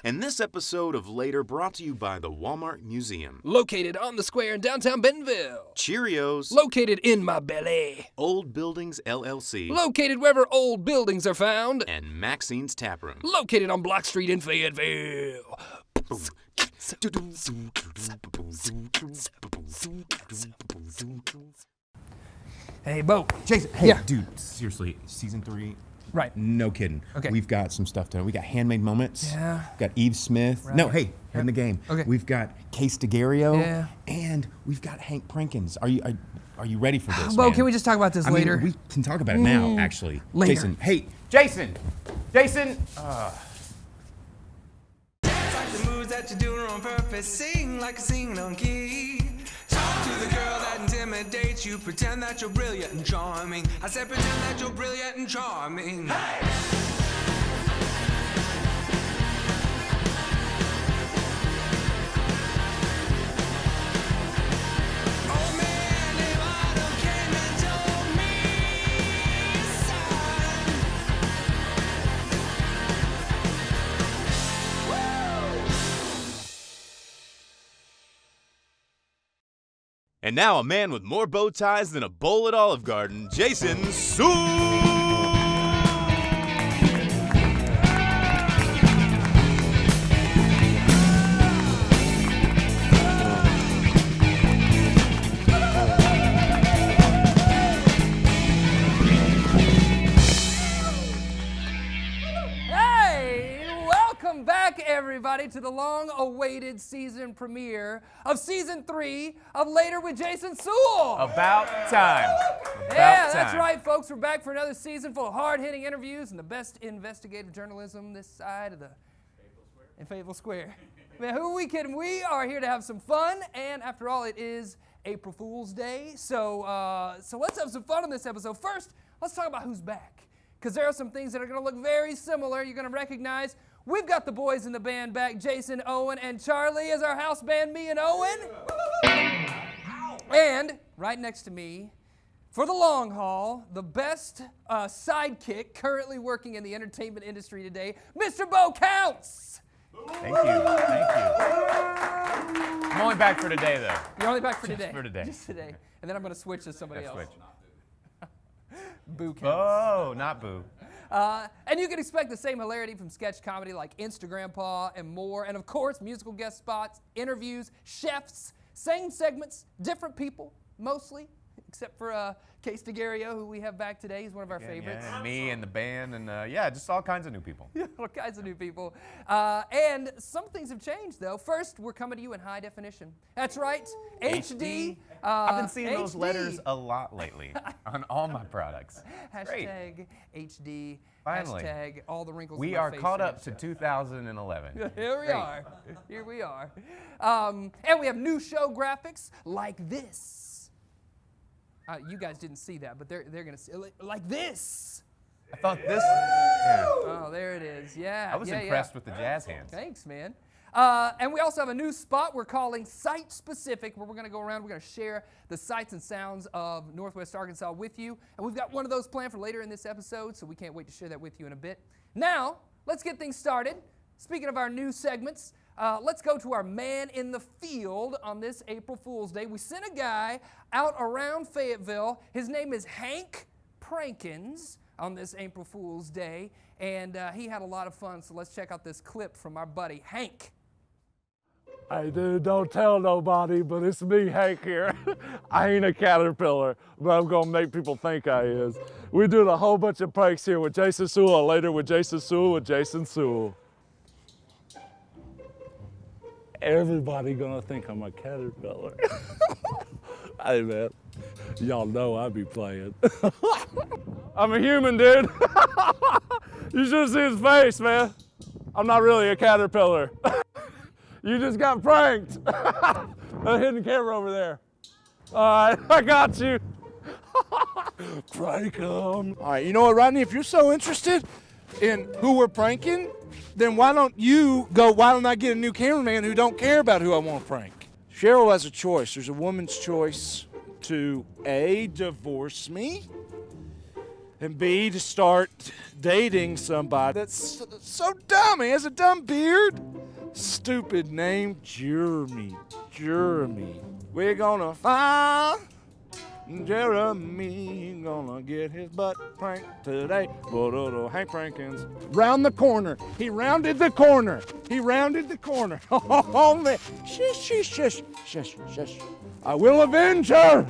And this episode of Later brought to you by the Walmart Museum. Located on the square in downtown Bentonville. Cheerios. Located in my belly. Old Buildings LLC. Located wherever old buildings are found. And Maxine's Taproom. Located on Block Street in Fayetteville. Hey, Bo. Jason, hey, Yeah. dude, seriously, season 3, Right. no kidding. Okay. We've got some stuff to, we got Handmade Moments. Yeah. We've got Eve Smith. Right. No, hey, you're in the game. Okay. We've got Case DeGario. Yeah. And we've got Hank Prankins. Are you ready for this, Bo, man? can we just talk about this I later? mean, we can talk about it now, actually. Later. Jason, hey, Jason! Jason! Like the moves that you're doing on purpose, sing like a singing on key. Talk to the girl that intimidates you, pretend that you're brilliant and charming. I said pretend that you're brilliant and charming. Hey! Oh man, if Autumn came and told me, son. And now a man with more bow ties than a bowl at Olive Garden, Jason Suel. Hey, welcome back, everybody, to the long-awaited season premiere of season 3 of Later with Jason Suel. About time. Yeah, that's right, folks. We're back for another season full of hard-hitting interviews and the best investigative journalism this side of the Fayetteville Square. Man, who are we kidding? We are here to have some fun, and after all, it is April Fool's Day. So let's have some fun on this episode. First, let's talk about who's back, because there are some things that are going to look very similar. You're going to recognize we've got the boys in the band back, Jason, Owen, and Charlie as our house band, me and Owen. And right next to me, for the long haul, the best sidekick currently working in the entertainment industry today, Mr. Bo Counts. Thank you. Thank you. I'm only back for today, though. You're only back for today. for today. Just today. And then I'm going to switch to somebody else. Switch. Boo Counts. Oh, not boo. And you can expect the same hilarity from sketch comedy like Instagram Paw and more. And of course, musical guest spots, interviews, chefs, same segments, different people, mostly, except for Case DeGario, who we have back today. He's one of our favorites. Yeah, and me and the band and just all kinds of new people. All kinds of new people. And some things have changed, though. First, we're coming to you in high definition. That's right, HD. I've been seeing those HD. letters a lot lately on all my products. Great. Hashtag HD. Finally. Hashtag all the wrinkles We in my are face caught are up to showing. 2011. Here we Great. are. Here we are. And we have new show graphics like this. You guys didn't see that, but they're going to see like this. I thought this. Yeah. Oh, there it is. Yeah. I was yeah, impressed yeah. with the jazz hands. Thanks, man. And we also have a new spot we're calling Site Specific, where we're going to go around. We're going to share the sights and sounds of Northwest Arkansas with you. And we've got one of those planned for later in this episode, so we can't wait to share that with you in a bit. Now, let's get things started. Speaking of our new segments, let's go to our man in the field on this April Fool's Day. We sent a guy out around Fayetteville. His name is Hank Prankins on this April Fool's Day, and he had a lot of fun, so let's check out this clip from our buddy Hank. Hey, dude, don't tell nobody, but it's me, Hank, here. I ain't a caterpillar, but I'm gonna make people think I is. We're doing a whole bunch of pranks here with Jason Suel, later with Jason Suel with Jason Suel. Everybody gonna think I'm a caterpillar. Hey, man, y'all know I be playing. I'm a human, dude. You should see his face, man. I'm not really a caterpillar. You just got pranked. A hidden camera over there. All right, I got you. Prank 'em. All right, you know what, Rodney? If you're so interested in who we're pranking, then why don't I get a new cameraman who don't care about who I want to prank? Cheryl has a choice. There's a woman's choice to A, divorce me, and B, to start dating somebody that's so dumb. He has a dumb beard. Stupid name, Jeremy. Jeremy. We're gonna find Jeremy, gonna get his butt pranked today. Hank Prankin's round the corner. He rounded the corner. He rounded the corner. Oh man! Shush, shush, shush, shush, shush. I will avenge her.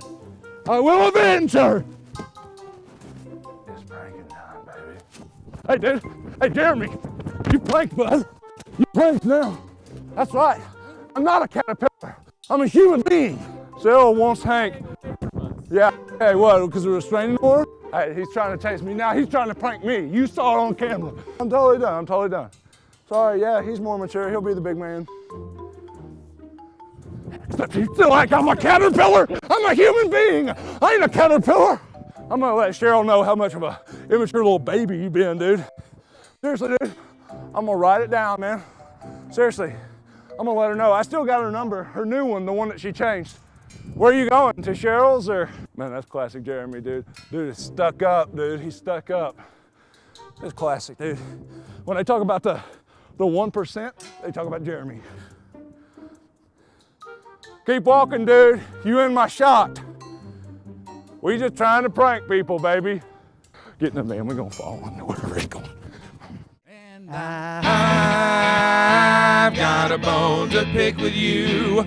I will avenge her. It's pranking time, baby. Hey, dude. Hey, Jeremy. You pranked, bud. You pranked now. That's right. I'm not a caterpillar. I'm a human being. Suel wants Hank. Yeah. Hey, what? Because of a restraining order? Hey, he's trying to chase me now. He's trying to prank me. You saw it on camera. I'm totally done. I'm totally done. Sorry, yeah, he's more mature. He'll be the big man. Except you feel like I'm a caterpillar. I'm a human being. I ain't a caterpillar. I'm gonna let Cheryl know how much of a immature little baby you been, dude. Seriously, dude. I'm gonna write it down, man. Seriously. I'm gonna let her know. I still got her number, her new one, the one that she changed. Where are you going? To Cheryl's or? Man, that's classic Jeremy, dude. Dude is stuck up, dude. He's stuck up. It's classic, dude. When they talk about the 1%, they talk about Jeremy. Keep walking, dude. You in my shot. We just trying to prank people, baby. Get in the van. We're gonna follow him wherever he's going. And I've got a bone to pick with you.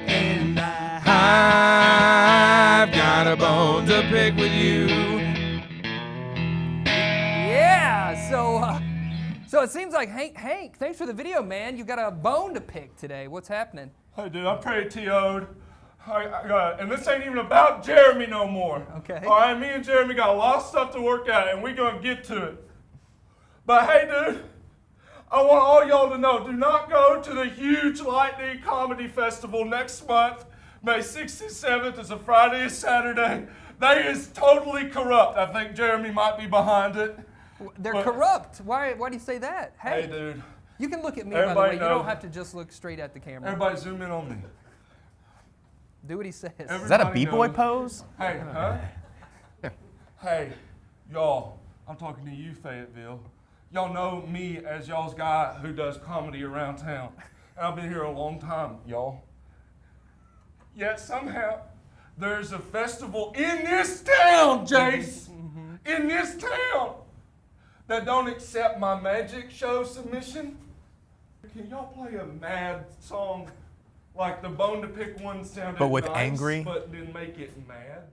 And I've got a bone to pick with you. Yeah, so it seems like Hank, thanks for the video, man. You got a bone to pick today. What's happening? Hey, dude, I'm pretty TO'd. And this ain't even about Jeremy no more. Okay. All right, me and Jeremy got a lot of stuff to work out, and we're gonna get to it. But hey, dude, I want all y'all to know, do not go to the huge Lightning Comedy Festival next month, May 6th and 7th. It's a Friday and Saturday. They is totally corrupt. I think Jeremy might be behind it. They're corrupt. Why do you say that? Hey, dude. You can look at me, by the way. Everybody You knows. don't have to just look straight at the camera. Everybody zoom in on me. Do what he says. Is that a B-boy pose? Hey, huh? Hey, y'all, I'm talking to you, Fayetteville. Y'all know me as y'all's guy who does comedy around town. And I've been here a long time, y'all. Yet somehow, there's a festival in this town, Jace, in this town, that don't accept my magic show submission. Can y'all play a mad song like the Bone to Pick one sounded But with nice, angry? but then make it mad?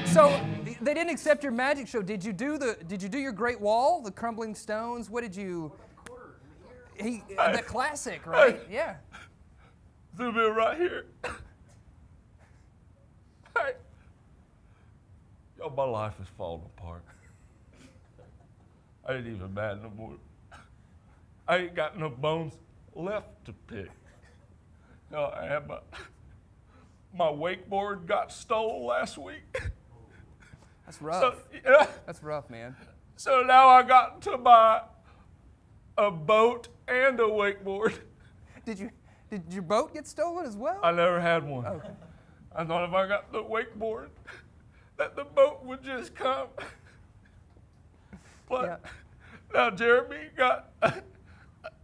So they didn't accept your magic show. Did you do your Great Wall, the crumbling stones? What did you? The classic, right? Yeah. Zoom in right here. Hey. Yo, my life is falling apart. I ain't even mad no more. I ain't got no bones left to pick. No, I had my wakeboard got stolen last week. That's rough. So, yeah, That's rough, man. so now I got to buy a boat and a wakeboard. Did your boat get stolen as well? I never had one. Oh. I thought if I got the wakeboard, that the boat would just come. But Yeah. now Jeremy got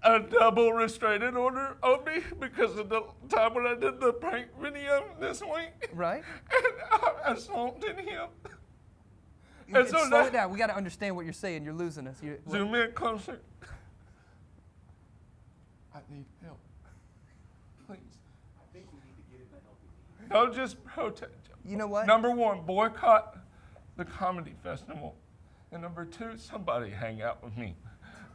a double restraining order on me because of the time when I did the prank video this week. Right. And I assaulted him. And so Slow now, it down. We got to understand what you're saying. You're losing us. zoom in closer. I need help. Please. I think we need to get it to help. Don't just protest. You know what? Number one, boycott the comedy festival. And number two, somebody hang out with me.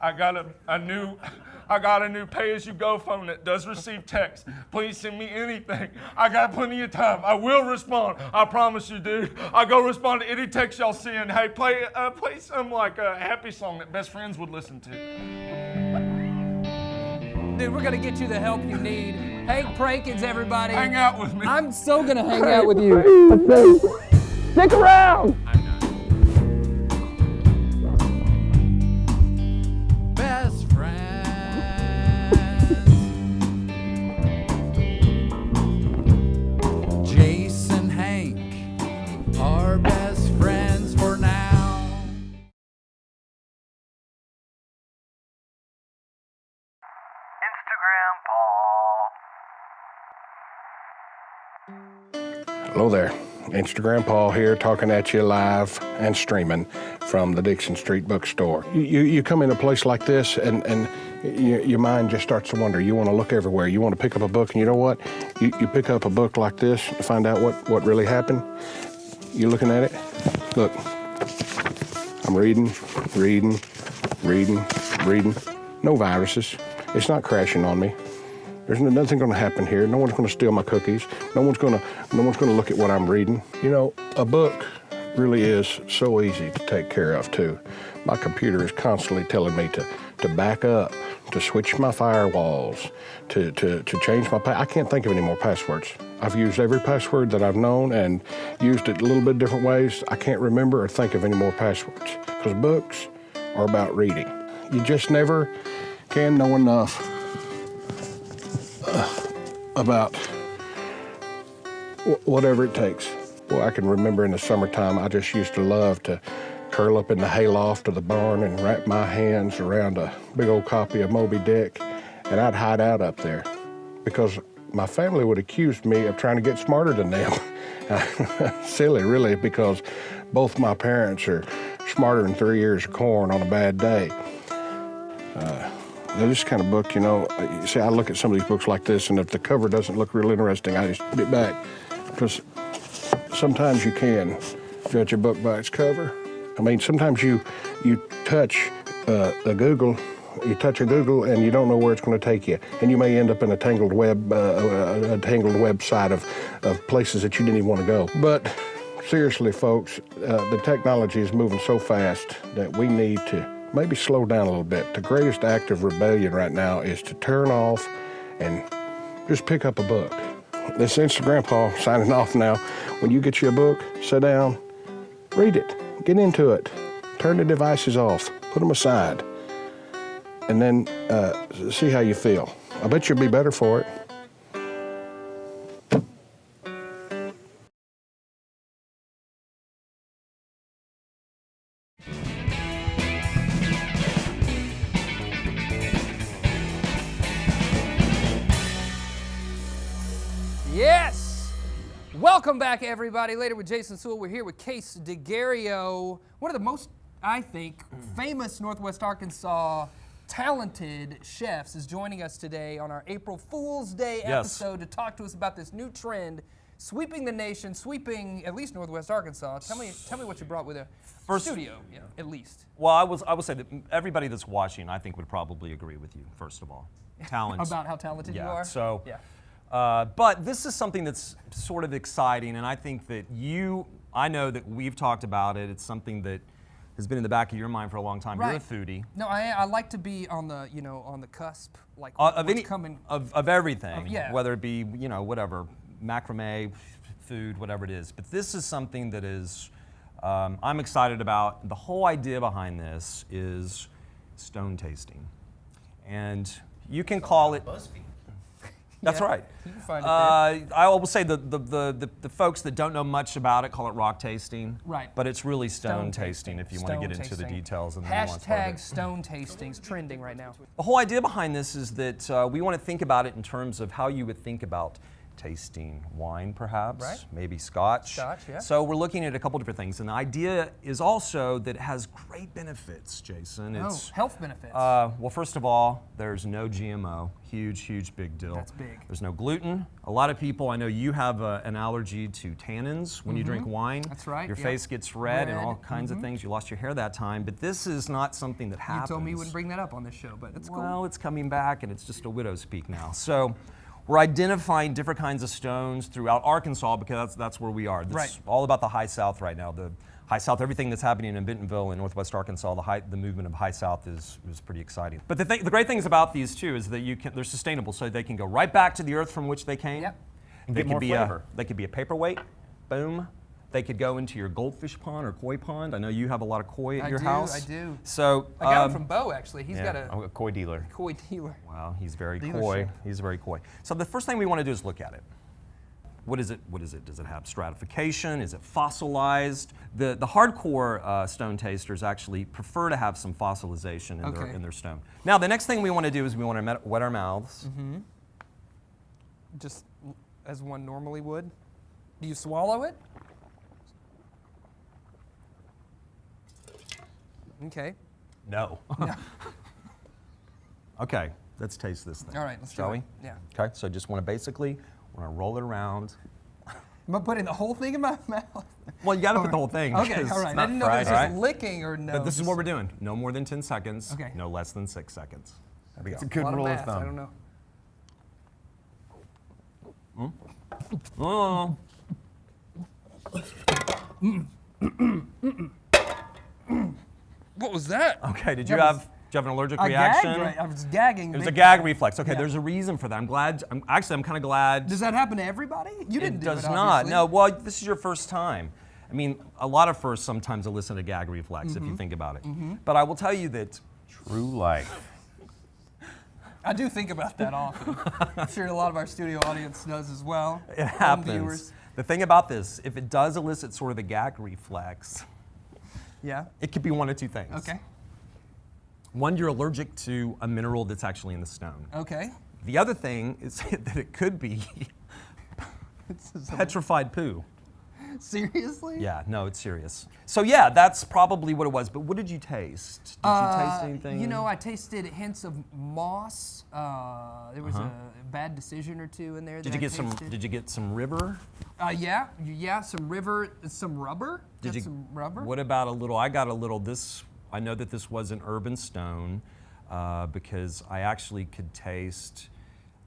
I got a new pay-as-you-go phone that does receive text. Please send me anything. I got plenty of time. I will respond. I promise you, dude. I go respond to any text y'all send. Hey, play some like a happy song that best friends would listen to. Dude, we're gonna get you the help you need. Hank Prankins, everybody. Hang out with me. I'm so gonna hang out with you. Stick around. Hello there. Instagram Paul here, talking at you live and streaming from the Dixon Street bookstore. You come in a place like this and your mind just starts to wander. You want to look everywhere. You want to pick up a book, and you know what? You pick up a book like this to find out what really happened. You looking at it? Look, I'm reading. No viruses. It's not crashing on me. There's nothing going to happen here. No one's going to steal my cookies. No one's going to look at what I'm reading. You know, a book really is so easy to take care of too. My computer is constantly telling me to back up, to switch my firewalls, to change my I can't think of any more passwords. I've used every password that I've known and used it a little bit different ways. I can't remember or think of any more passwords because books are about reading. You just never can know enough about whatever it takes. Well, I can remember in the summertime, I just used to love to curl up in the hayloft of the barn and wrap my hands around a big old copy of Moby Dick, and I'd hide out up there because my family would accuse me of trying to get smarter than them. Silly, really, because both my parents are smarter than 3 ears of corn on a bad day. This kind of book, you know, see, I look at some of these books like this, and if the cover doesn't look real interesting, I just put it back. Because sometimes you can judge a book by its cover. I mean, sometimes you touch a Google and you don't know where it's going to take you. And you may end up in a tangled website of places that you didn't even want to go. But seriously, folks, the technology is moving so fast that we need to maybe slow down a little bit. The greatest act of rebellion right now is to turn off and just pick up a book. This Instagram Paul signing off now. When you get you a book, sit down, read it, get into it, turn the devices off, put them aside, and then see how you feel. I bet you'll be better for it. Yes! Welcome back, everybody. Later with Jason Suel, we're here with Case DeGario, one of the most, I think, famous Northwest Arkansas talented chefs, is joining us today on our April Fool's Day episode to talk to us about this new trend sweeping the nation, sweeping at least Northwest Arkansas. Tell me what you brought with a studio, at least. Well, I would say that everybody that's watching, I think, would probably agree with you. First of all, talent. About how talented you are. So, but this is something that's sort of exciting, and I think that I know that we've talked about it. It's something that has been in the back of your mind for a long time. Right. You're a foodie. No, I like to be on the on the cusp, like of what's coming. Of everything. Yeah. Whether it be whatever, macrame, food, whatever it is. But this is something that is I'm excited about. The whole idea behind this is stone tasting, and you can call it. That's right. You can find it there. I will say the folks that don't know much about it call it rock tasting. Right. But it's really stone tasting if you want to get into the details and the nuance part of it. Hashtag stone tastings trending right now. The whole idea behind this is that we want to think about it in terms of how you would think about tasting wine, perhaps, right. Maybe scotch. Scotch, yeah. So we're looking at a couple different things, and the idea is also that it has great benefits, Jason. It's health benefits. Well, first of all, there's no GMO. Huge, big deal. That's big. There's no gluten. A lot of people, I know you have an allergy to tannins when you drink wine. That's right. Your face gets red and all kinds of things. You lost your hair that time, but this is not something that happens. You told me you wouldn't bring that up on this show, but it's cool. Well, it's coming back, and it's just a widow's peak now. So we're identifying different kinds of stones throughout Arkansas because that's where we are. It's all about the High South right now. The High South, everything that's happening in Bentonville in Northwest Arkansas, the movement of High South is pretty exciting. But the great things about these too is that they're sustainable, so they can go right back to the earth from which they came. Yep. They could be they could be a paperweight, boom. They could go into your goldfish pond or koi pond. I know you have a lot of koi at your house. I do. So I got him from Bo, actually. He's got I'm a koi dealer. koi dealer. Wow, he's very Dealership. coy. He's very coy. So the first thing we want to do is look at it. What is it? Does it have stratification? Is it fossilized? The hardcore stone tasters actually prefer to have some fossilization in their stone. Now, the next thing we want to do is we want to wet our mouths. Mm-hmm. Just as one normally would. Do you swallow it? Okay. No. Okay, let's taste this thing. All right, let's shall do we? it. Yeah. Okay, so just want to roll it around. Am I putting the whole thing in my mouth? Well, you got to put the whole thing. Okay, because all right. it's I not didn't know if it was fried. just licking or no. But this is what we're doing. No more than 10 seconds. Okay. No less than 6 seconds. I think it's a A good lot rule of math, thumb. I don't know. Oh. What was that? Okay, did you That have an allergic I reaction? gagged, right? I was gagging. It was a big gag time. reflex. Okay, Yeah. there's a reason for that. I'm kind of glad. Does that happen to everybody? You didn't It do does it, not. obviously. No, well, this is your first time. I mean, a lot of firsts sometimes elicit a gag reflex if you think about it. But I will tell you that True life. I do think about that often. I'm sure a lot of our studio audience does as well. it Home happens. viewers. The thing about this, if it does elicit sort of the gag reflex, Yeah. it could be one of two things. Okay. One, you're allergic to a mineral that's actually in the stone. Okay. The other thing is that it could be petrified poo. Seriously? Yeah, no, it's serious. So yeah, that's probably what it was. But what did you taste? Did you taste anything? You know, I tasted hints of moss. There was a bad decision or two in there. Did that you I get some? tasted. Did you get some river? Yeah, some river, some rubber. Did Got you? some rubber? What about a little? I got a little. I know that this was an urban stone because I actually could taste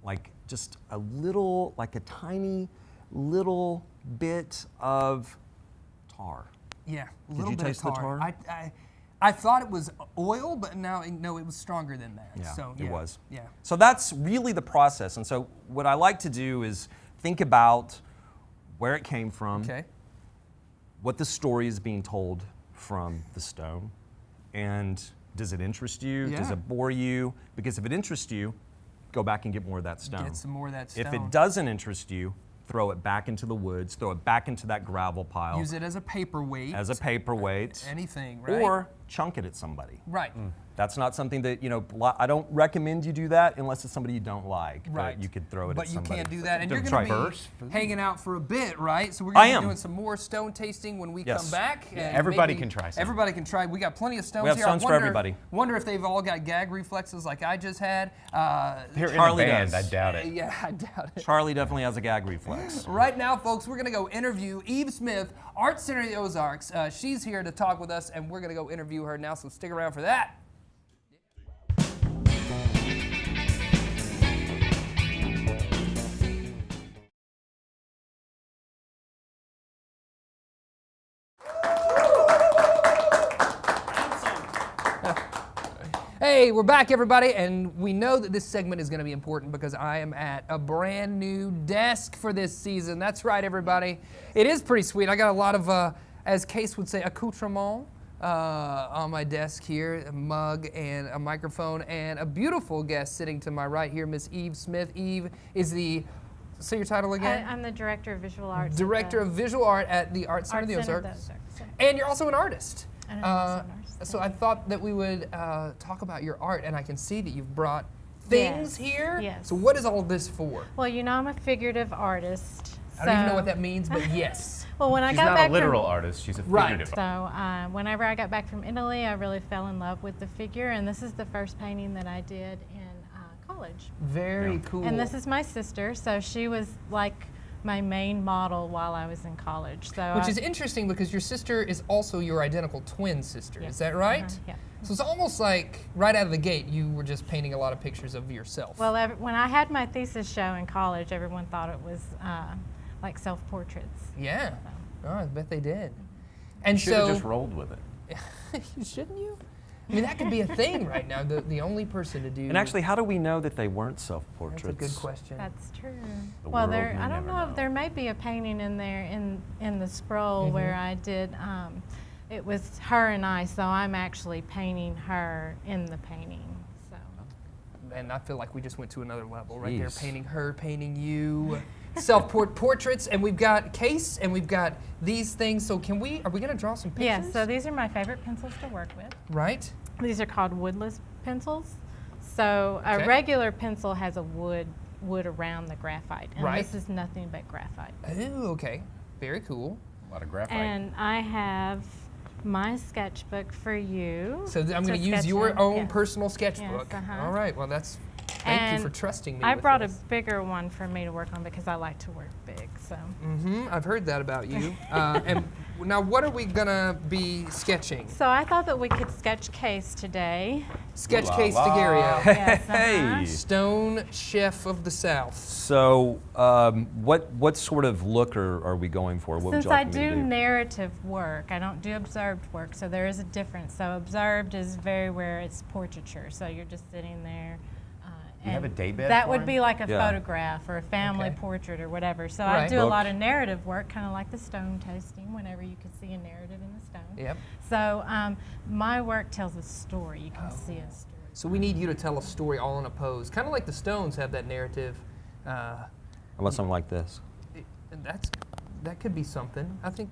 like just a little, like a tiny little bit of tar. Yeah, a Did little you bit taste of the tar. tar? I thought it was oil, but now no, it was stronger than that. Yeah, so, it was. Yeah. So that's really the process. And so what I like to do is think about where it came from, Okay. what the story is being told from the stone, and does it interest you? Does Yeah. it bore you? Because if it interests you, go back and get more of that stone. Get some more of that stone. If it doesn't interest you, throw it back into the woods, throw it back into that gravel pile Use it as a paperweight. as a paperweight, Anything, right? or chunk it at somebody. Right. That's not something that, I don't recommend you do that unless it's somebody you don't like. Right. But you could throw it But at you somebody. can't do that. And you're Don't going to try be first. hanging out for a bit, right? So we're I going to am. be doing some more stone tasting when we Yes. come back. And everybody maybe can try some. Everybody can try. We got plenty of stones We have here. stones I for wonder, everybody. Wonder if they've all got gag reflexes like I just had. They're Charlie in a band, does. I doubt it. Yeah, I doubt it. Charlie definitely has a gag reflex. Right now, folks, we're going to go interview Eve Smith, Art Center of the Ozarks. She's here to talk with us, and we're going to go interview her now, so stick around for that. Hey, we're back, everybody, and we know that this segment is going to be important because I am at a brand new desk for this season. That's right, everybody. It is pretty sweet. I got a lot of, as Case would say, accoutrement on my desk here, a mug and a microphone, and a beautiful guest sitting to my right here, Miss Eve Smith. Eve is the, say your title again? I'm the Director of Visual Arts. Director of Visual Art at the Art Center of the Ozarks. And you're also an artist. And I'm also an artist. So I thought that we would talk about your art, and I can see that you've brought things Yes, here. yes. So what is all of this for? Well, you know, I'm a figurative artist. I don't even know what that means, but yes. Well, when I She's got not back a literal from, artist, she's a Right. figurative So artist. whenever I got back from Italy, I really fell in love with the figure, and this is the first painting that I did in college. Very cool. And this is my sister, so she was like my main model while I was in college. So Which is interesting because your sister is also your identical twin sister. Yes. Is that right? Yeah. So it's almost like right out of the gate, you were just painting a lot of pictures of yourself. Well, when I had my thesis show in college, everyone thought it was like self-portraits. Yeah. Oh, I bet they did. And Should have so, just rolled with it. shouldn't you? I mean, that could be a thing right now. The only person to do. And actually, how do we know that they weren't self-portraits? that's a good question. That's true. The Well, world there, may I don't never know know. if there may be a painting in there in the scroll where I did. It was her and I, so I'm actually painting her in the painting. So. And I feel like we just went to another level right there, Jeez. painting her, painting you. self-portraits, and we've got Case, and we've got these things. So are we going to draw some pictures? Yes, so these are my favorite pencils to work with. Right. These are called woodless pencils. So a regular pencil has a wood around the graphite, and this is nothing but graphite. Oh, okay. Very cool. A lot of graphite. And I have my sketchbook for you. So I'm going to use your own personal sketchbook. Yes, All right. Well, thank you for trusting me. I with brought this. a bigger one for me to work on because I like to work big. So. I've heard that about you. And now, what are we gonna be sketching? So I thought that we could sketch Case today. Sketch Case DeGario. Yes, Hey. Stone chef of the South. So, what sort of look are we going for? What would Since you like I me to do narrative work, I don't do observed work, so there is a difference. So observed is very where it's portraiture, so you're just sitting there. You have a daybed That for would him? be like a Yeah. photograph or a family portrait or whatever. So I Right. do a lot of narrative work, kind of like the stone tasting, whenever you can see a narrative in the stone. Yep. So my work tells a story. You can see a story. So we need you to tell a story all in a pose, kind of like the Stones have that narrative. How about something like this? That could be something. I think.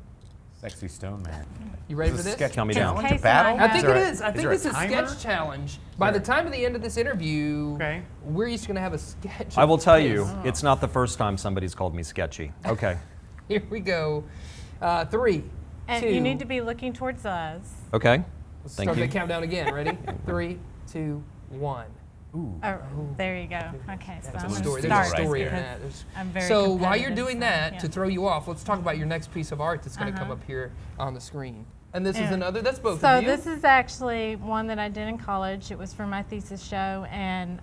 Sexy stone man. You ready Is for this? sketch Count me It's down. challenge, a Case battle? and I I think have- it is. I think there a this is timer? sketch challenge. By the time of the end of this interview, Okay. we're just gonna have a sketch. I of will tell Case. you, it's not the first time somebody's called me sketchy. Okay. Here we go. 3, And 2. you need to be looking towards us. Okay. Let's Thank start you. the countdown again. Ready? 3, 2, 1. Oh, there you go. Okay, so I'm going Story. to There's start a story in because that. There's- I'm very So while you're competitive, doing so, that, yeah. to throw you off, let's talk about your next piece of art that's going to come up here on the screen. And this is Yeah. another. That's both So of you. this is actually one that I did in college. It was for my thesis show, and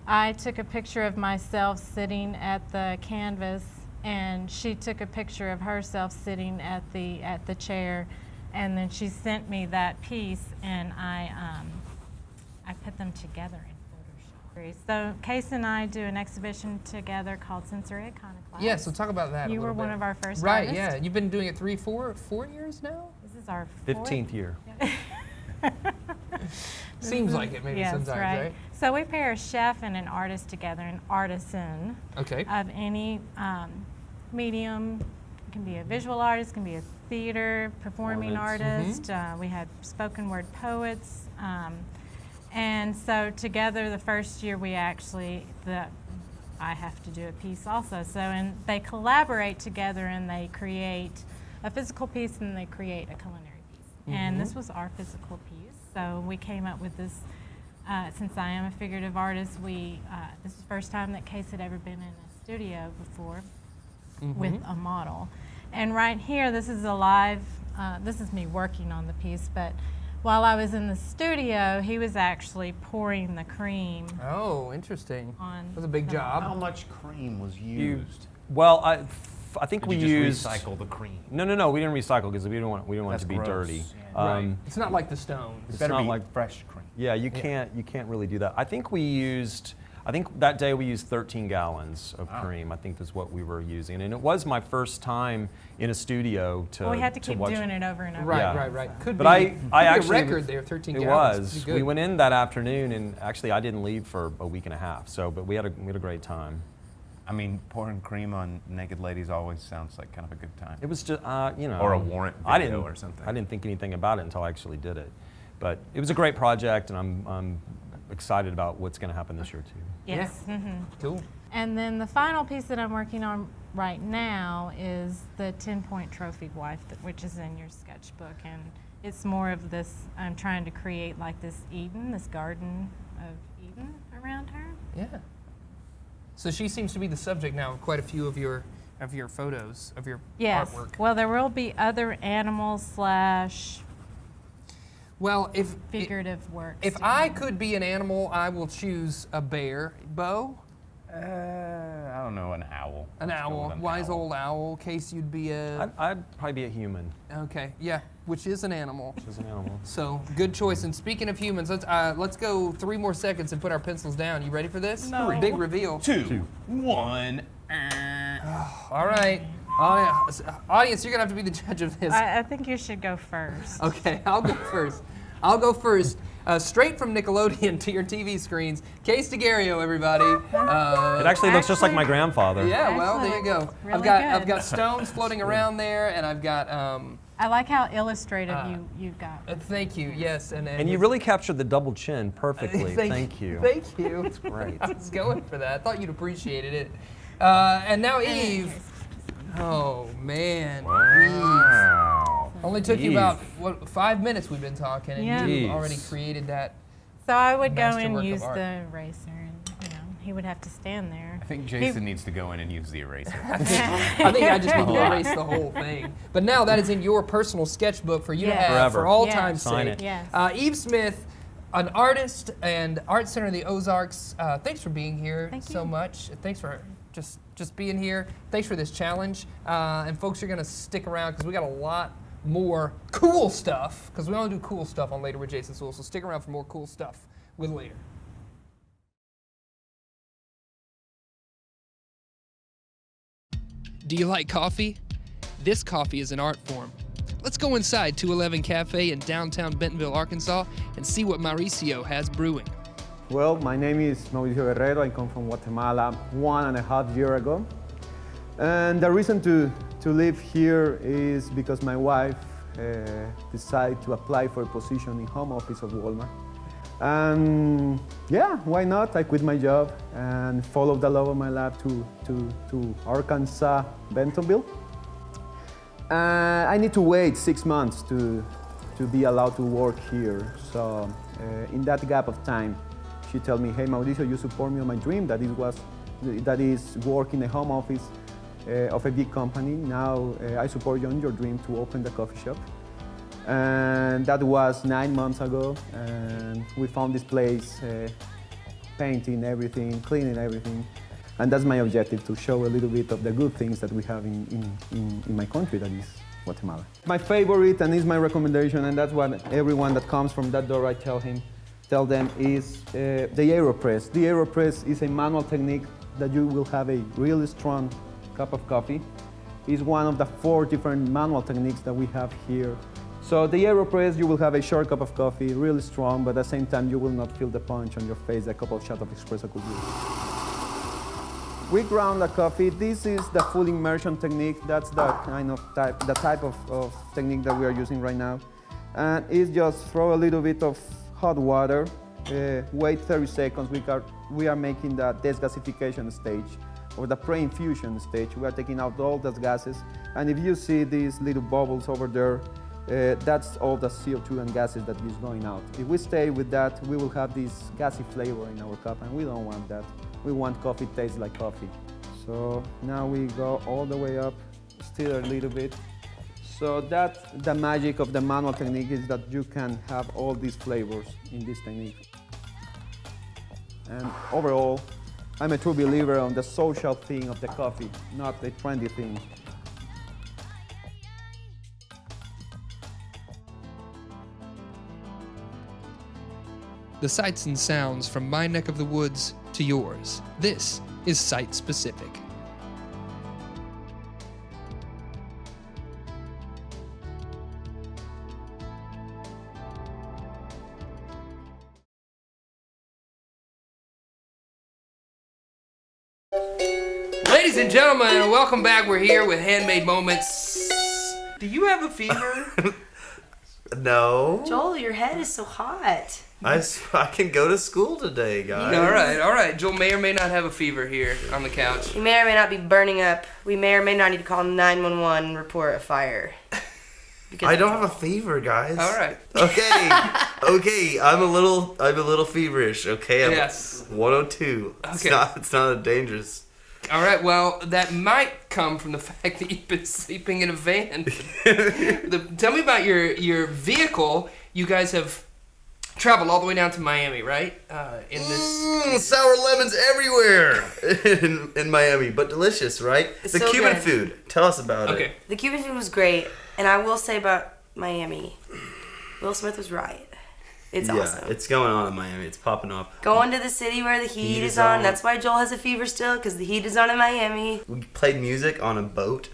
I took a picture of myself sitting at the canvas, and she took a picture of herself sitting at the chair, and then she sent me that piece, and I put them together in Photoshop. So Case and I do an exhibition together called Sensory Iconoclast. Yeah, so talk about that. You a were little one bit. of our first Right, artists. yeah. You've been doing it 4 years now? This is our 15th year. Seems like it maybe yes, sometimes, right? So we pair a chef and an artist together, an artisan Okay. of any medium. It can be a visual artist, can be a theater, performing artist. We had spoken word poets. And so together the first year we actually, I have to do a piece also. So and they collaborate together and they create a physical piece and they create a culinary piece. And this was our physical piece. So we came up with this, since I am a figurative artist, this is the first time that Case had ever been in a studio before with a model. And right here, this is a live, this is me working on the piece, but while I was in the studio, he was actually pouring the cream. Oh, interesting. On That's a big job. How much cream was used? Well, I think Did we you used. just recycle the cream? No, we didn't recycle because we didn't want it That's to be gross. dirty. Right. It's not like the Stones. It better not be like- fresh cream. Yeah, you can't really do that. I think that day we used 13 gallons of cream. I think that's what we were using, and it was my first time in a studio to. Well, we had to keep watch. doing it over and over. Right, Yeah. right. Could But be, I could be actually a record there, 13 It gallons. was. Pretty good. We went in that afternoon, and actually I didn't leave for a week and a half. So, but we had a great time. I mean, pouring cream on naked ladies always sounds like kind of a good time. It was just Or a warrant I video didn't or something. I didn't think anything about it until I actually did it, but it was a great project, and I'm excited about what's going to happen this year too. Yes. Yeah. Cool. And then the final piece that I'm working on right now is the 10-point trophy wife, which is in your sketchbook. And it's more of this, I'm trying to create like this Eden, this garden of Eden around her. Yeah. So she seems to be the subject now of quite a few of your photos, of your Yes. artwork. Well, there will be other animals / Well, figurative works. if I could be an animal, I will choose a bear. Bo? I don't know, an owl. An Let's go owl. with an Wise owl. old owl. Case you'd be a... I'd probably be a human. Okay, yeah, which is an animal. Which is an animal. So, good choice. And speaking of humans, let's go 3 more seconds and put our pencils down. You ready for this? No. Big reveal. 2, 1. All right. Audience, you're going to have to be the judge of this. I think you should go first. Okay, I'll go first. I'll go first. straight from Nickelodeon to your TV screens. Case DeGario, everybody. It actually looks just like my grandfather. Yeah, well, there you go. Really I've good. got stones floating around there, and I've got. I like how illustrative you got. Thank you. Yes, And you really captured the double chin perfectly. Thank you. Thank you. That's great. I was going for that. I thought you'd appreciated it. And now Eve. Oh man, Wow. Eve. Only took you Eve. about 5 minutes we've been talking, and Yeah. you Jeez. already created that. So I would go Masterwork and of use art. the eraser, and he would have to stand there. I think Jason needs to go in and use the eraser. I think I just need to erase the whole thing. But now that is in your personal sketchbook for you to Yes. have Forever. for all Yes. time's Sign sake. it. Yes. Eve Smith, an artist and art center of the Ozarks. Thanks for being here Thank so you. much. Thanks for just being here. Thanks for this challenge. And folks, you're gonna stick around because we got a lot more cool stuff. Because we only do cool stuff on Later with Jason Suel. So stick around for more cool stuff with Later. Do you like coffee? This coffee is an art form. Let's go inside 211 Cafe in downtown Bentonville, Arkansas, and see what Mauricio has brewing. Well, my name is Mauricio Guerrero. I come from Guatemala 1.5 years ago. And the reason to live here is because my wife decided to apply for a position in home office of Walmart. And yeah, why not? I quit my job and followed the love of my life to Arkansas, Bentonville. I need to wait 6 months to be allowed to work here. So in that gap of time, she told me, hey Mauricio, you support me on my dream, that is work in a home office of a big company. Now I support you on your dream to open the coffee shop. And that was 9 months ago, and we found this place, painting everything, cleaning everything. And that's my objective, to show a little bit of the good things that we have in my country, that is Guatemala. My favorite, and is my recommendation, and that's what everyone that comes from that door I tell them, is the AeroPress. The AeroPress is a manual technique that you will have a really strong cup of coffee. It's one of the 4 different manual techniques that we have here. So the AeroPress, you will have a short cup of coffee, really strong, but at the same time you will not feel the punch on your face that a couple of shots of espresso could do. We ground the coffee. This is the full immersion technique. That's the type of technique that we are using right now. And it's just throw a little bit of hot water, wait 30 seconds. We are making the desgasification stage, or the pre-infusion stage. We are taking out all those gases. And if you see these little bubbles over there, that's all the CO2 and gases that is going out. If we stay with that, we will have this gassy flavor in our cup, and we don't want that. We want coffee tastes like coffee. So now we go all the way up, stir a little bit. So that's the magic of the manual technique, is that you can have all these flavors in this technique. And overall, I'm a true believer on the social thing of the coffee, not a trendy thing. The sights and sounds from my neck of the woods to yours. This is Site Specific. Ladies and gentlemen, welcome back. We're here with Handmade Moments. Do you have a fever? No. Joel, your head is so hot. I can go to school today, guys. All right. Joel may or may not have a fever here on the couch. You may or may not be burning up. We may or may not need to call 911 and report a fire. I don't have a fever, guys. All right. Okay, I'm a little feverish. Okay, I'm Yes. 102. Okay. It's not a dangerous. All right, well, that might come from the fact that you've been sleeping in a van. Tell me about your vehicle. You guys have traveled all the way down to Miami, right? In this sour lemons everywhere in Miami, but delicious, right? It's the so Cuban good. food. Tell us about Okay. it. The Cuban food was great, and I will say about Miami, Will Smith was right. It's awesome. Yeah, it's going on in Miami. It's popping off. Going to the city where the heat is on. That's why Joel has a fever still, because the heat is on in Miami. We played music on a boat,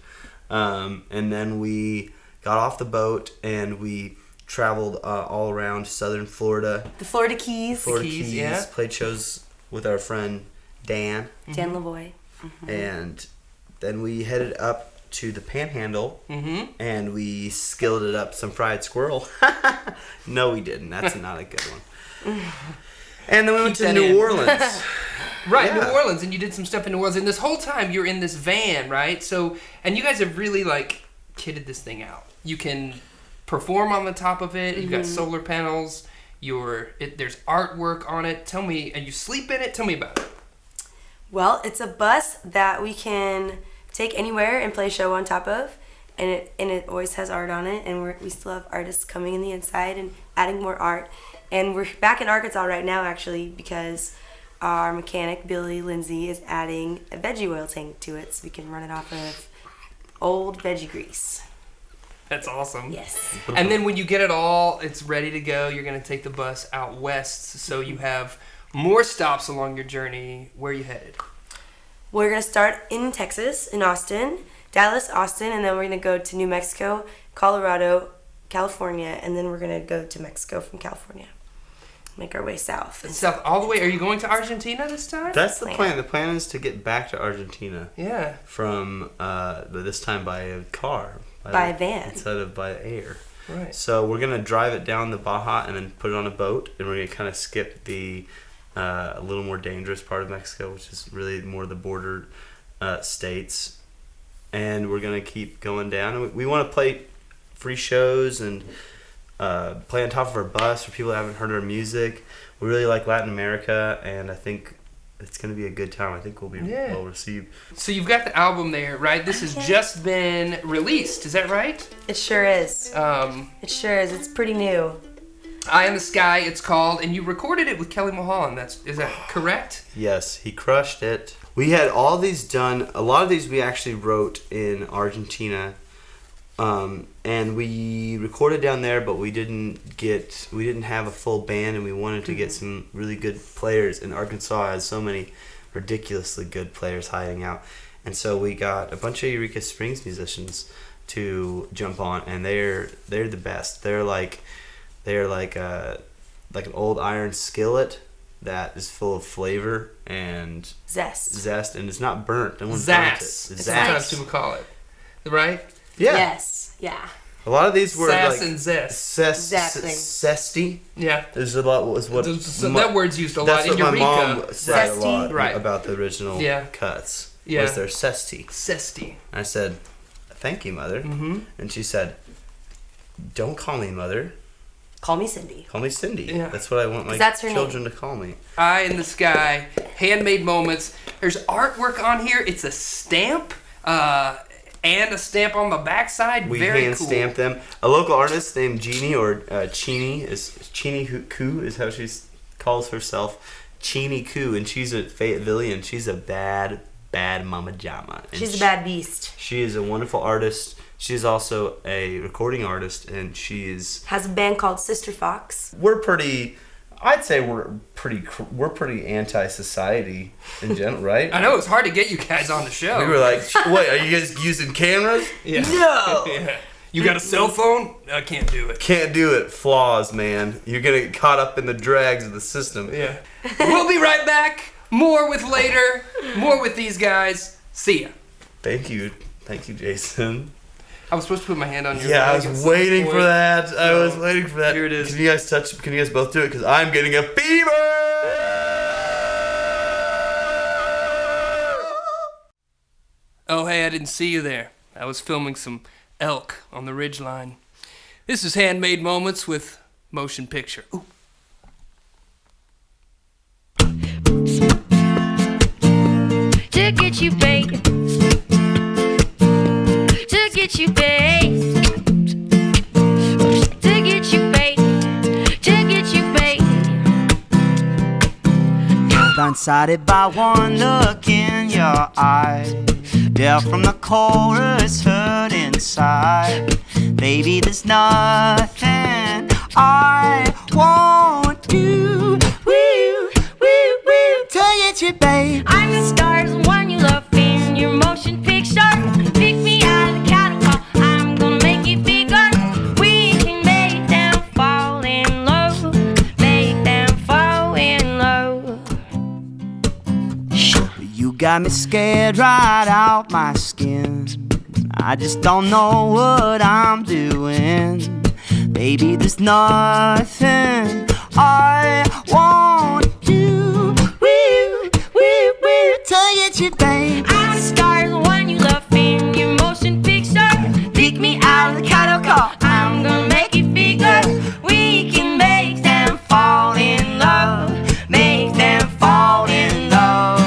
and then we got off the boat and we traveled all around southern Florida. The Florida Keys. Florida Keys. Played shows with our friend Dan. Dan Lavoie. And then we headed up to the Panhandle, and we skilleted up some fried squirrel. No, we didn't. That's not a good one. And then we went to New Orleans. Right, New Orleans, and you did some stuff in New Orleans. And this whole time you're in this van, right? So, and you guys have really like kitted this thing out. You can perform on the top of it. You've got solar panels. There's artwork on it. Tell me, and you sleep in it. Tell me about it. Well, it's a bus that we can take anywhere and play a show on top of, and it always has art on it, and we still have artists coming in the inside and adding more art. And we're back in Arkansas right now, actually, because our mechanic, Billy Lindsay, is adding a veggie oil tank to it so we can run it off of old veggie grease. That's awesome. Yes. And then when you get it all, it's ready to go, you're going to take the bus out west, so you have more stops along your journey. Where are you headed? We're going to start in Texas, in Austin, Dallas, Austin, and then we're going to go to New Mexico, Colorado, California, and then we're going to go to Mexico from California. Make our way south. South all the way. Are you going to Argentina this time? That's the plan. The plan is to get back to Argentina. Yeah. From this time by a car. By a van. Instead of by air. Right. So we're going to drive it down the Baja and then put it on a boat, and we're going to kind of skip the a little more dangerous part of Mexico, which is really more the border states. And we're going to keep going down. And we want to play free shows and play on top of our bus for people that haven't heard our music. We really like Latin America, and I think it's going to be a good time. I think we'll be well received. So you've got the album there, right? This has just been released. Is that right? It sure is. It sure is. It's pretty new. Eye in the Sky, it's called, and you recorded it with Kelly Mulholland. Is that correct? Yes, he crushed it. We had all these done. A lot of these we actually wrote in Argentina, and we recorded down there, but we didn't have a full band, and we wanted to get some really good players. And Arkansas has so many ridiculously good players hiding out, and so we got a bunch of Eureka Springs musicians to jump on, and they're the best. They're like an old iron skillet that is full of flavor and zest, and it's not burnt. Zest. Sometimes people call it, right? Yeah. Yes. Yeah. A lot of these were Sass like and zest. Exactly. Zesty. Yeah. There's a lot. Was what so that word's used a lot that's in what Eureka. my mom said a lot Right. about the original cuts. Yeah. Was their zesty. Zesty. I said, "Thank you, Mother." And she said, "Don't call me Mother. Call me Cindy." Call me Cindy. Yeah. That's what I want my children to call me. Eye in the Sky, Handmade Moments. There's artwork on here. It's a stamp, and a stamp on the backside. We Very hand cool. stamped them. A local artist named Jeannie, or Chini Koo is how she calls herself. Chini Koo, and she's a Fayettevillean. She's a bad mama jama. And she's a bad beast. She is a wonderful artist. She's also a recording artist, and has a band called Sister Fox. I'd say we're pretty anti-society in general, right? I know, it's hard to get you guys on the show. We were like, wait, are you guys using cameras? Yeah. No. Yeah. You got a cell phone? I can't do it. Can't do it. Flaws, man. You're gonna get caught up in the drags of the system. Yeah. We'll be right back. More with later. More with these guys. See ya. Thank you, Jason. I was supposed to put my hand on your Yeah, I leg was waiting for that. So, I was waiting for that. Here it is. Can you guys both do it? Because I'm getting a fever! Oh, hey, I didn't see you there. I was filming some elk on the ridgeline. This is Handmade Moments with Motion Picture. Ooh. To get you paid. To get you paid. To get you paid. To get you paid. Blindsided by one look in your eye. Deaf from the chorus, hurt inside. Baby, there's nothing I won't do. Woo, woo, woo. To get you, babe. I'm the stars, one you love in your motion picture. Pick me out of the catafalque, I'm gonna make you bigger. We can lay down got me scared right out my skin. I just don't know what I'm doing. Baby, there's nothing I won't do. To get you, babe. I'm scarred when you love in your motion picture. Pick me out of the cattle car. I'm gonna make it bigger. We can make them fall in love. Make them fall in love.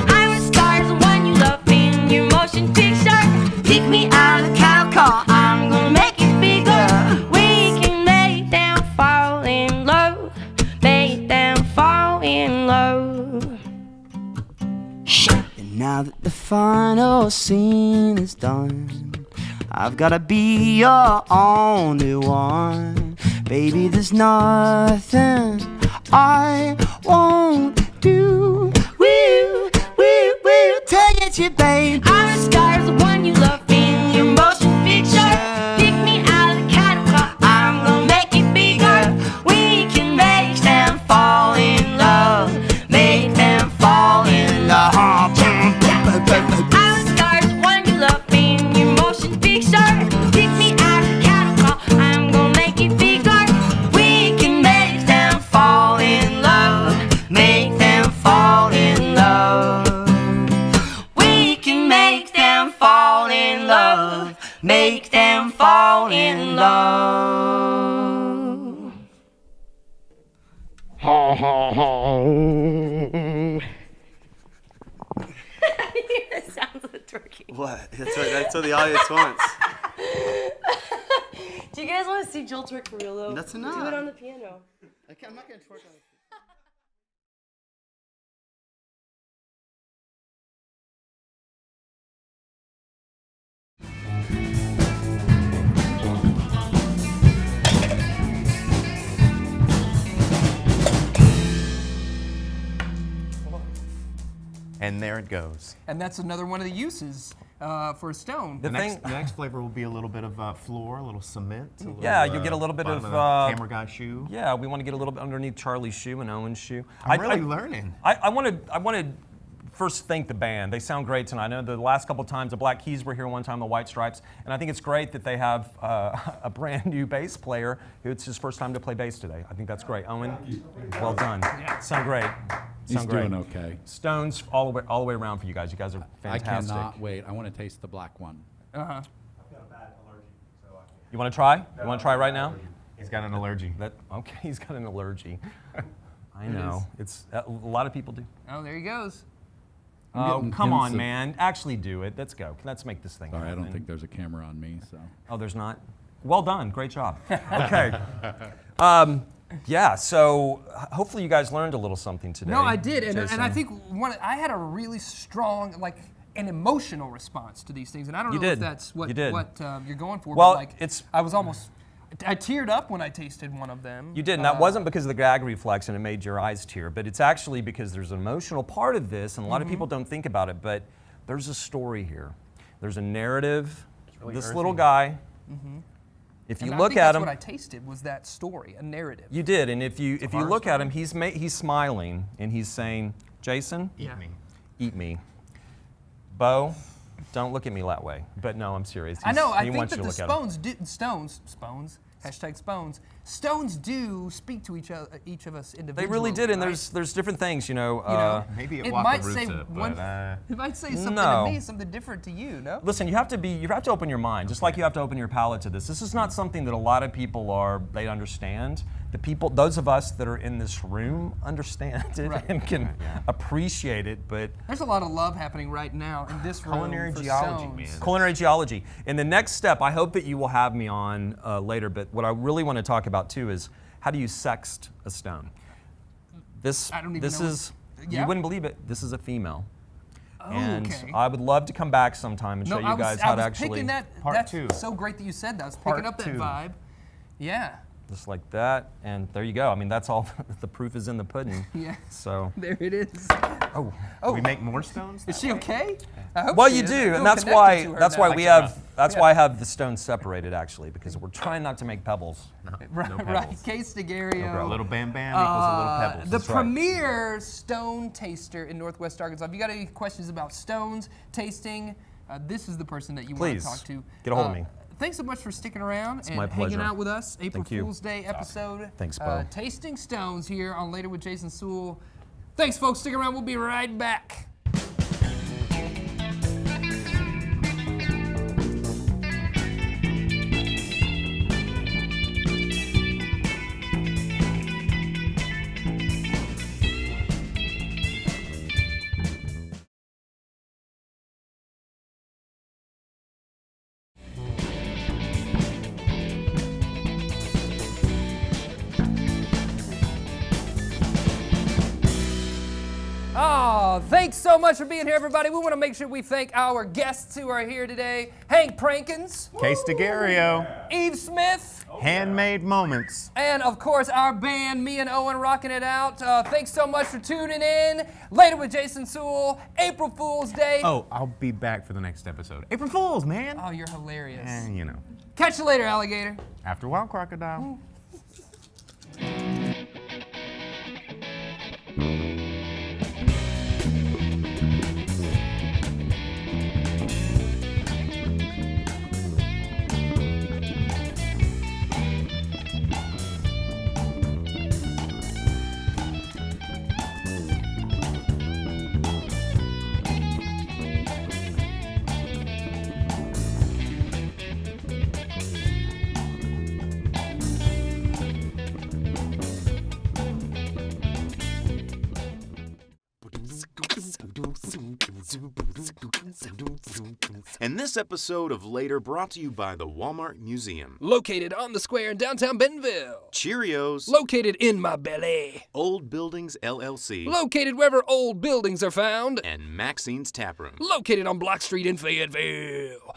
I'm scarred when you love in your motion picture. Pick me out of the cattle car. I'm gonna make it bigger. We can make them fall in love. Make them fall in love. And now that the final scene is done, I've gotta be your only one. Baby, there's nothing I won't do. To get you, babe. I'm scarred when you love in your motion picture. Pick me out of the cattle car. I'm gonna make it bigger. We can make them fall in love. Make them fall in love. I'm scarred when you love in your motion picture. Pick me out of the cattle car. I'm gonna make it bigger. We can make them fall in love. Make them fall in love. We can make them fall in love. Make them fall in love. That sounds like twerking. What? That's what the audience wants. Do you guys want to see Jill twerk for real though? That's Do enough. it on the piano. I'm not gonna twerk on it. And there it goes. And that's another one of the uses for a stone. The next flavor will be a little bit of floor, a little cement. A little, Yeah, you get a little bit of camera guy shoe. Yeah, we want to get a little bit underneath Charlie's shoe and Owen's shoe. I'm really learning. I want to first thank the band. They sound great tonight. I know the last couple of times the Black Keys were here one time, the White Stripes, and I think it's great that they have a brand new bass player who it's his first time to play bass today. I think that's great. Owen, well done. Sound great. He's doing okay. Stones all the way around for you guys. You guys are fantastic. I cannot wait. I want to taste the black one. Uh-huh. You want to try? You want to try right now? He's got an allergy. Okay, he's got an allergy. I know. It's a lot of people do. Oh, there he goes. Oh, come on, man. Actually do it. Let's go. Let's make this thing Sorry, happen. I don't think there's a camera on me, so. Oh, there's not? Well done. Great job. Okay. Yeah, so hopefully you guys learned a little something today. No, I did, and Jason. I think I had a really strong, an emotional response to these things, and I don't know if that's what you're going for. Well, but I teared up when I tasted one of them. You did, and that wasn't because of the gag reflex and it made your eyes tear, but it's actually because there's an emotional part of this, and a lot of people don't think about it, but there's a story here. There's a narrative. Really this earthy. little guy, if you look at him, that's what I tasted was that story, a narrative. you did, and if you look at him, he's smiling and he's saying, Jason, eat me. Bo, don't look at me that way. But no, I'm serious. I know. I he think wants that you to the look at him. stones do speak to each of us individually. They really did, and right? there's different things, Maybe it might say it might say something to me, something different to you. No. Listen, you have to open your mind, just like you have to open your palate to this. This is not something that a lot of people they understand. Those of us that are in this room understand it and can appreciate it, but there's a lot of love happening right now in this room. Culinary for geology, stones. man. Culinary geology. And the next step, I hope that you will have me on later, but what I really want to talk about too is how do you sext a stone? I don't even this know is, yeah? you wouldn't believe it, this is a female. Oh, and okay. I would love to come back sometime and show you guys how to actually. That's so great that you said that. I was picking up that vibe. Yeah. just like that, and there you go. I mean, that's all. The proof is in the pudding. Yeah. So. There it is. Oh. We make more stones? Is she okay? I hope Well, she you is. do, I feel and that's connected to why her that's now. why we have that's why I have the stones separated actually, because we're trying not to make pebbles. Right, Case DeGario. A little bam bam equals a little pebbles. The That's right. premier stone taster in Northwest Arkansas. If you got any questions about stones, tasting, this is the person that you want Please, to talk to. get a hold of me. Thanks so much for sticking around and my hanging pleasure. out with us. April Thank you. Fool's Day episode. Thanks, Bo. Tasting stones here on Later with Jason Suel. Thanks, folks. Stick around. We'll be right back. Oh, thanks so much for being here, everybody. We want to make sure we thank our guests who are here today. Hank Prankins. Case DeGario. Eve Smith. Handmade moments. And, of course, our band, me and Owen, rocking it out. Thanks so much for tuning in. Later with Jason Suel, April Fool's Day. Oh, I'll be back for the next episode. April Fools, man. Oh, you're hilarious. And you know. Catch you later, alligator. After a while, crocodile. And this episode of Later brought to you by the Walmart Museum. Located on the square in downtown Bentonville. Cheerios. Located in my belly. Old Buildings LLC. Located wherever old buildings are found. And Maxine's Taproom. Located on Block Street in Fayetteville.